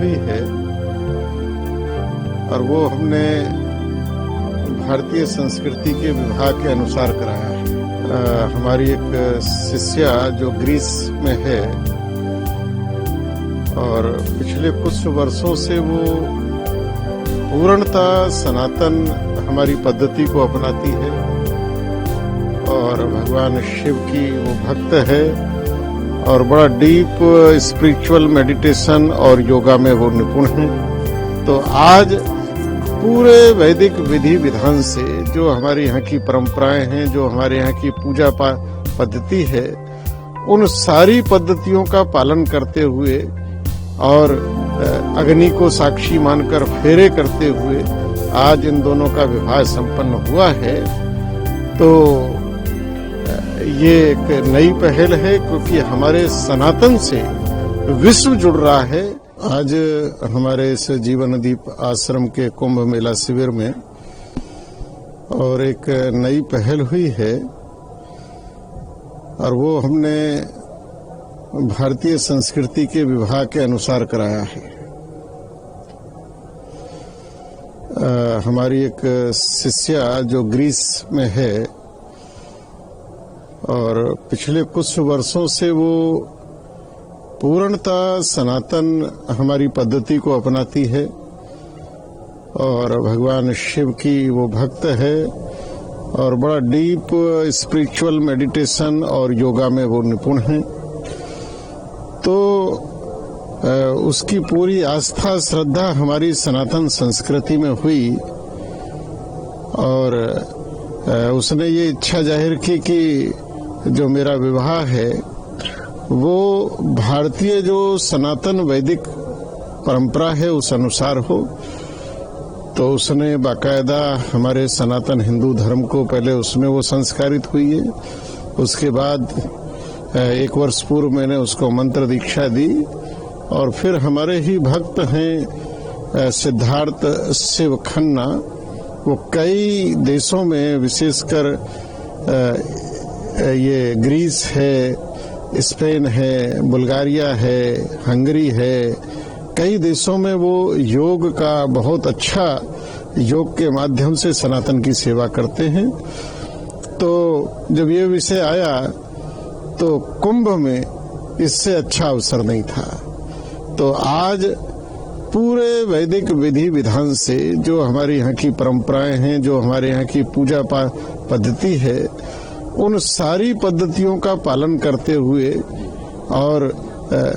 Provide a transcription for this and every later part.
हुई है और वो हमने भारतीय संस्कृति के विभाग के अनुसार कराया है। हमारी एक शिष्या जो ग्रीस में है और पिछले कुछ वर्षों से वो पूर्णतः सनातन हमारी पद्धति को अपनाती है और भगवान शिव की वो भक्त है और बड़ा डीप स्पिरिचुअल मेडिटेशन और योगा में वो निपुण है। तो आज पूरे वैदिक विधि विधान से जो हमारे यहाँ की परंपराएं हैं, जो हमारे यहाँ की पूजा पद्धति है, उन सारी पद्धतियों का पालन करते हुए और अग्नि को साक्षी मानकर फेरे करते हुए आज इन दोनों का विवाह संपन्न हुआ है। तो ये एक नई पहल है क्योंकि हमारे सनातन से विश्व जुड़ रहा है। आज हमारे इस जीवनदीप आश्रम के कुंभ मेला शिविर में और एक नई पहल हुई है और वो हमने भारतीय संस्कृति के विभाग के अनुसार कराया है। हमारी एक शिष्या जो ग्रीस में है और पिछले कुछ वर्षों से वो पूर्णतः सनातन हमारी पद्धति को अपनाती है और भगवान शिव की वो भक्त है और बड़ा डीप स्पिरिचुअल मेडिटेशन और योगा में वो निपुण है। तो उसकी पूरी आस्था श्रद्धा हमारी सनातन संस्कृति में हुई और उसने ये इच्छा जाहिर की कि जो मेरा विवाह है वो भारतीय जो सनातन वैदिक परंपरा है उस अनुसार हो। तो उसने बाकायदा हमारे सनातन हिंदू धर्म को पहले उसमें वो संस्कारित हुई है। उसके बाद 1 वर्ष पूर्व मैंने उसको मंत्र दीक्षा दी और फिर हमारे ही भक्त हैं सिद्धार्थ शिव खन्ना, वो कई देशों में विशेषकर ये ग्रीस है, स्पेन है, बुल्गारिया है, हंगरी है, कई देशों में वो योग का बहुत अच्छा योग के माध्यम से सनातन की सेवा करते हैं। तो जब ये विषय आया तो कुंभ में इससे अच्छा अवसर नहीं था। तो आज पूरे वैदिक विधि विधान से जो हमारे यहाँ की परंपराएं हैं, जो हमारे यहाँ की पूजा पद्धति है, उन सारी पद्धतियों का पालन करते हुए और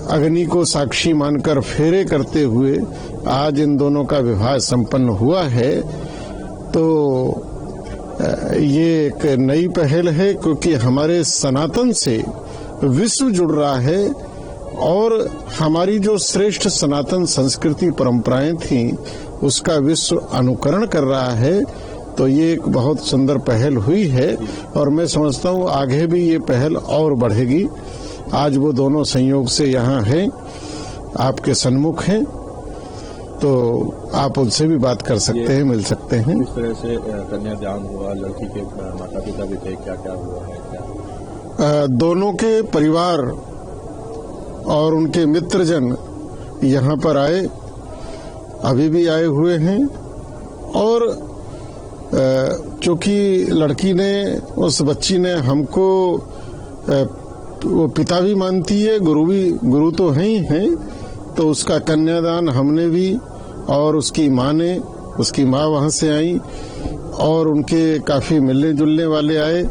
अग्नि को साक्षी मानकर फेरे करते हुए आज इन दोनों का विवाह संपन्न हुआ है। तो ये एक नई पहल है क्योंकि हमारे सनातन से विश्व जुड़ रहा है और हमारी जो श्रेष्ठ सनातन संस्कृति परंपराएं थी उसका विश्व अनुकरण कर रहा है। तो ये एक बहुत सुंदर पहल हुई है और मैं समझता हूँ आगे भी ये पहल और बढ़ेगी। आज वो दोनों संयोग से यहाँ हैं, आपके सन्मुख हैं, तो आप उनसे भी बात कर सकते हैं, मिल सकते हैं। इस तरह से कन्यादान हुआ, लड़की के माता पिता भी थे, क्या क्या हुआ है क्या? दोनों के परिवार और उनके मित्रजन यहाँ पर आए, अभी भी आए हुए हैं और चूंकि लड़की ने, उस बच्ची ने हमको वो पिता भी मानती है, गुरु तो है ही हैं, तो उसका कन्यादान हमने भी और उसकी माँ ने, उसकी माँ वहाँ से आई और उनके काफी मिलने जुलने वाले आए।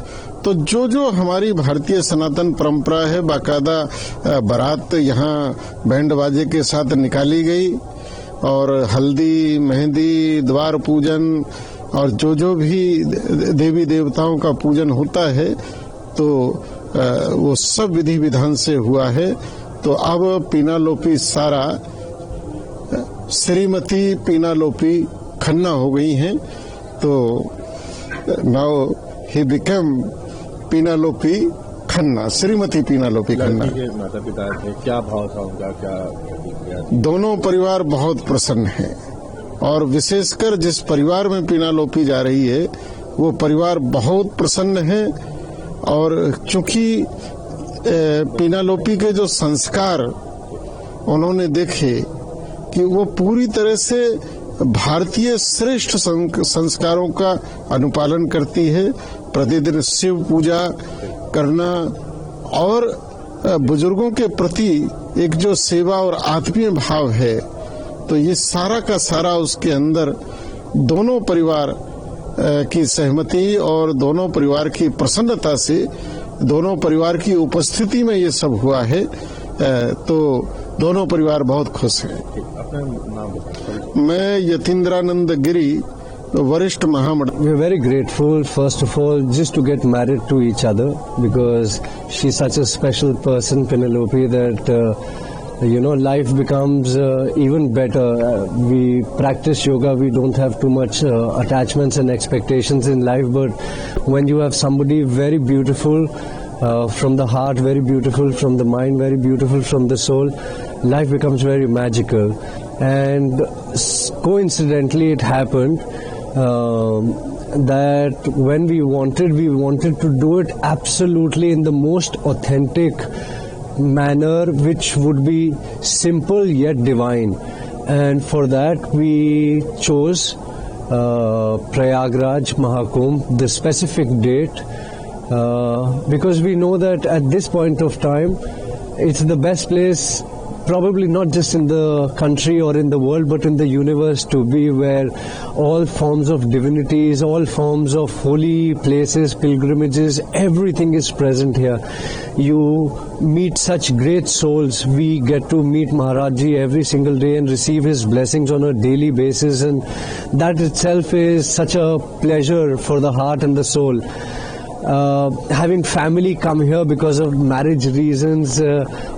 तो जो हमारी भारतीय सनातन परंपरा है, बाकायदा बारात यहाँ बैंड बाजे के साथ निकाली गई और हल्दी, मेहंदी, द्वार पूजन और जो भी देवी देवताओं का पूजन होता है तो वो सब विधि विधान से हुआ है। तो अब पीनालोपी सारा श्रीमती पीनालोपी खन्ना हो गई हैं। तो now he become Penelope Khanna, Shrimati Penelope Khanna. माता पिता थे, क्या भाव था उनका, क्या? दोनों परिवार बहुत प्रसन्न हैं और विशेषकर जिस परिवार में पीनालोपी जा रही है वो परिवार बहुत प्रसन्न है। और चूंकि पीनालोपी के जो संस्कार उन्होंने देखे कि वो पूरी तरह से भारतीय श्रेष्ठ संस्कारों का अनुपालन करती है। प्रतिदिन शिव पूजा करना और बुजुर्गों के प्रति एक जो सेवा और आत्मीय भाव है, तो ये सारा का सारा उसके अंदर दोनों परिवार की सहमति और दोनों परिवार की प्रसन्नता से, दोनों परिवार की उपस्थिति में ये सब हुआ है। तो दोनों परिवार बहुत खुश हैं। अपना नाम बताइए। मैं यतीन्द्रानंद गिरी, वरिष्ठ महामंडल। We are very grateful, first of all, just to get married to each other, because she's such a special person, Penelope, that life becomes even better. We practice yoga, we don't have too much attachments and expectations in life, but when you have somebody very beautiful from the heart, very beautiful from the mind, very beautiful from the soul, life becomes very magical. And coincidentally it happened that when we wanted to do it absolutely in the most authentic manner, which would be simple yet divine. And for that we chose Prayagraj Mahakumbh, the specific date, because we know that at this point of time it's the best place, probably not just in the country or in the world, but in the universe, to be where all forms of divinities, all forms of holy places, pilgrimages, everything is present here. You meet such great souls. We get to meet Maharajji every single day and receive his blessings on a daily basis, and that itself is such a pleasure for the heart and the soul. Having family come here because of marriage reasons,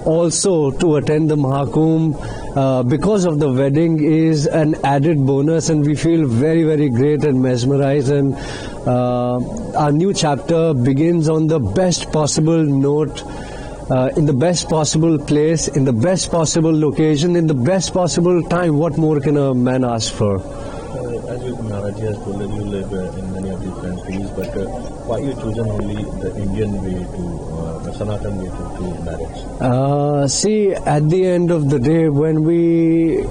also to attend the Mahakumbh because of the wedding, is an added bonus, and we feel very, very great and mesmerized. And our new chapter begins on the best possible note, in the best possible place, in the best possible location, in the best possible time. What more can a man ask for? As you, Maharajji has told that you live in many of these countries, but why you chosen only the Indian way to, the Sanatan way to marriage? See, at the end of the day, when we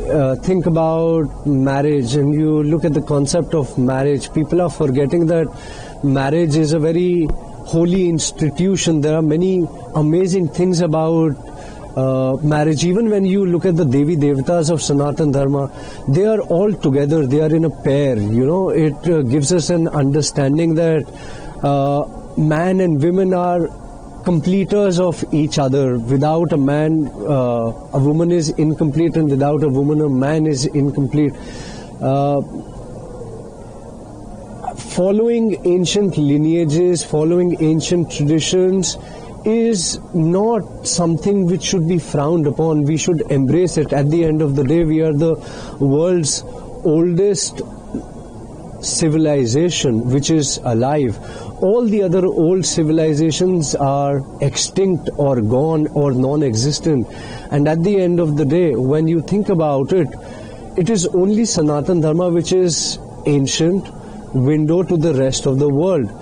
think about marriage and you look at the concept of marriage, people are forgetting that marriage is a very holy institution. There are many amazing things about marriage. Even when you look at the Devi Devatas of Sanatan Dharma, they are all together, they are in a pair. It gives us an understanding that man and women are completers of each other. Without a man, a woman is incomplete, and without a woman, a man is incomplete. Following ancient lineages, following ancient traditions is not something which should be frowned upon. We should embrace it. At the end of the day, we are the world's oldest civilization which is alive. All the other old civilizations are extinct or gone or non-existent. And at the end of the day, when you think about it, it is only Sanatan Dharma which is ancient, window to the rest of the world.